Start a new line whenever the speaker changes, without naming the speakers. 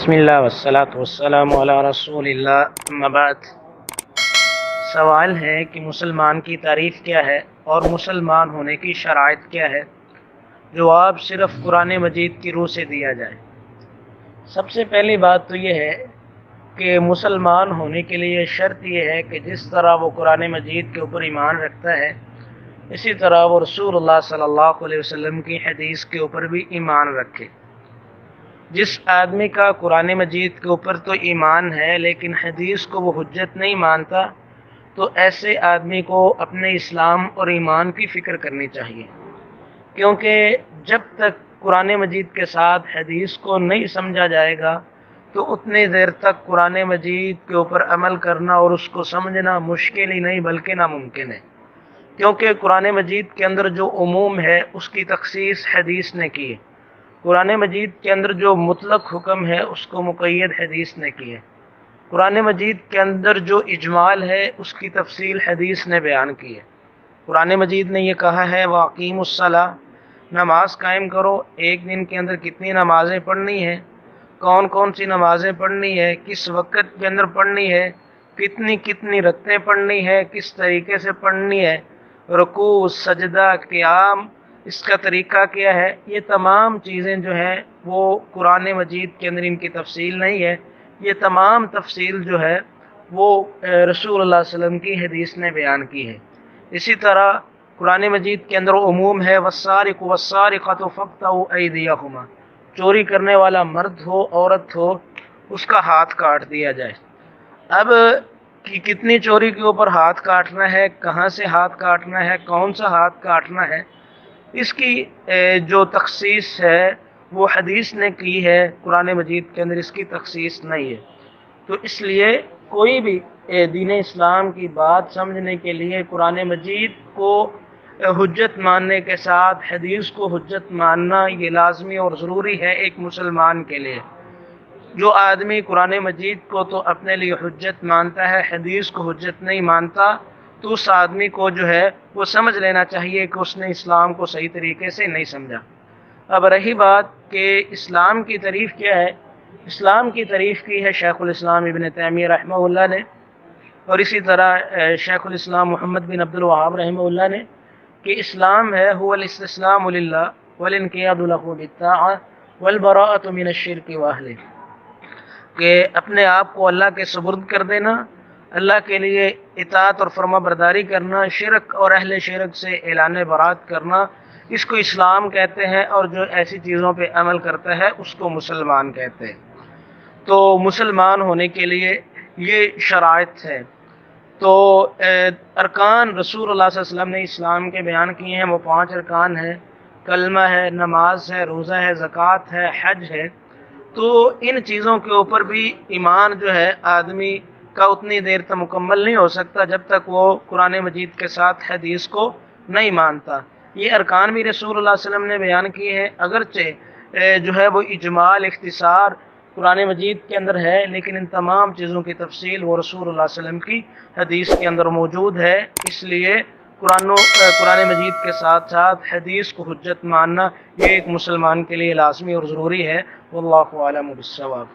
بسم اللہ والصلاة والسلام علی رسول اللہ، اما بعد۔ سوال ہے کہ مسلمان کی تعریف کیا ہے اور مسلمان ہونے کی شرائط کیا ہے؟ جواب صرف قرآن مجید کی روح سے دیا جائے۔ سب سے پہلی بات تو یہ ہے کہ مسلمان ہونے کے لیے شرط یہ ہے کہ جس طرح وہ قرآن مجید کے اوپر ایمان رکھتا ہے، اسی طرح وہ رسول اللہ صلی اللہ علیہ وسلم کی حدیث کے اوپر بھی ایمان رکھے۔ جس آدمی کا قرآن مجید کے اوپر تو ایمان ہے لیکن حدیث کو وہ حجت نہیں مانتا، تو ایسے آدمی کو اپنے اسلام اور ایمان کی فکر کرنی چاہیے، کیونکہ جب تک قرآن مجید کے ساتھ حدیث کو نہیں سمجھا جائے گا تو اتنی دیر تک قرآن مجید کے اوپر عمل کرنا اور اس کو سمجھنا مشکل ہی نہیں بلکہ ناممکن ہے، کیونکہ قرآن مجید کے اندر جو عموم ہے اس کی تخصیص حدیث نے کی ہے۔ قرآن مجید کے اندر جو مطلق حکم ہے اس کو مقید حدیث نے کی ہے۔ قرآن مجید کے اندر جو اجمال ہے اس کی تفصیل حدیث نے بیان کی ہے۔ قرآن مجید نے یہ کہا ہے وَأَقِیمُوا الصَّلَاةَ، نماز قائم کرو۔ ایک دن کے اندر کتنی نمازیں پڑھنی ہیں، کون کون سی نمازیں پڑھنی ہے، کس وقت کے اندر پڑھنی ہے، کتنی رکعتیں پڑھنی ہے، کس طریقے سے پڑھنی ہے، رکوع، سجدہ، قیام، اس کا طریقہ کیا ہے، یہ تمام چیزیں جو ہیں وہ قرآن مجید کے اندر ان کی تفصیل نہیں ہے، یہ تمام تفصیل جو ہے وہ رسول اللہ صلی اللہ علیہ وسلم کی حدیث نے بیان کی ہے۔ اسی طرح قرآن مجید کے اندر عموم ہے وَالسَّارِقُ وَالسَّارِقَةُ فَاقْطَعُوا أَيْدِيَهُمَا، چوری کرنے والا مرد ہو عورت ہو اس کا ہاتھ کاٹ دیا جائے۔ اب کتنی چوری کے اوپر ہاتھ کاٹنا ہے، کہاں سے ہاتھ کاٹنا ہے، کون سا ہاتھ کاٹنا ہے، اس کی جو تخصیص ہے وہ حدیث نے کی ہے، قرآن مجید کے اندر اس کی تخصیص نہیں ہے۔ تو اس لیے کوئی بھی دین اسلام کی بات سمجھنے کے لیے قرآن مجید کو حجت ماننے کے ساتھ حدیث کو حجت ماننا یہ لازمی اور ضروری ہے ایک مسلمان کے لیے۔ جو آدمی قرآن مجید کو تو اپنے لیے حجت مانتا ہے، حدیث کو حجت نہیں مانتا، تو اس آدمی کو جو ہے وہ سمجھ لینا چاہیے کہ اس نے اسلام کو صحیح طریقے سے نہیں سمجھا۔ اب رہی بات کہ اسلام کی تعریف کیا ہے، اسلام کی تعریف کی ہے شیخ الاسلام ابن تیمیہ رحمہ اللہ نے، اور اسی طرح شیخ الاسلام محمد بن عبد الوہاب رحمہ اللہ نے، کہ اسلام ہے هو الاستسلام للہ والانقیاد له بالطاعۃ والبراءۃ من الشرک واہلہ، کہ اپنے آپ کو اللہ کے سپرد کر دینا، اللہ کے لیے اطاعت اور فرما برداری کرنا، شرک اور اہل شرک سے اعلان برات کرنا، اس کو اسلام کہتے ہیں، اور جو ایسی چیزوں پہ عمل کرتا ہے اس کو مسلمان کہتے ہیں۔ تو مسلمان ہونے کے لیے یہ شرائط ہے۔ تو ارکان رسول اللہ صلی اللہ علیہ وسلم نے اسلام کے بیان کیے ہیں، وہ 5 ارکان ہیں، کلمہ ہے، نماز ہے، روزہ ہے، زکوٰۃ ہے، حج ہے۔ تو ان چیزوں کے اوپر بھی ایمان جو ہے آدمی کا اتنی دیر تک مکمل نہیں ہو سکتا جب تک وہ قرآن مجید کے ساتھ حدیث کو نہیں مانتا۔ یہ ارکان بھی رسول اللہ صلی اللہ علیہ وسلم نے بیان کیے ہیں، اگرچہ جو ہے وہ اجمال اختصار قرآن مجید کے اندر ہے، لیکن ان تمام چیزوں کی تفصیل وہ رسول اللہ صلی اللہ علیہ وسلم کی حدیث کے اندر موجود ہے۔ اس لیے قرآن مجید کے ساتھ ساتھ حدیث کو حجت ماننا یہ ایک مسلمان کے لیے لازمی اور ضروری ہے۔ واللہ اعلم بالصواب۔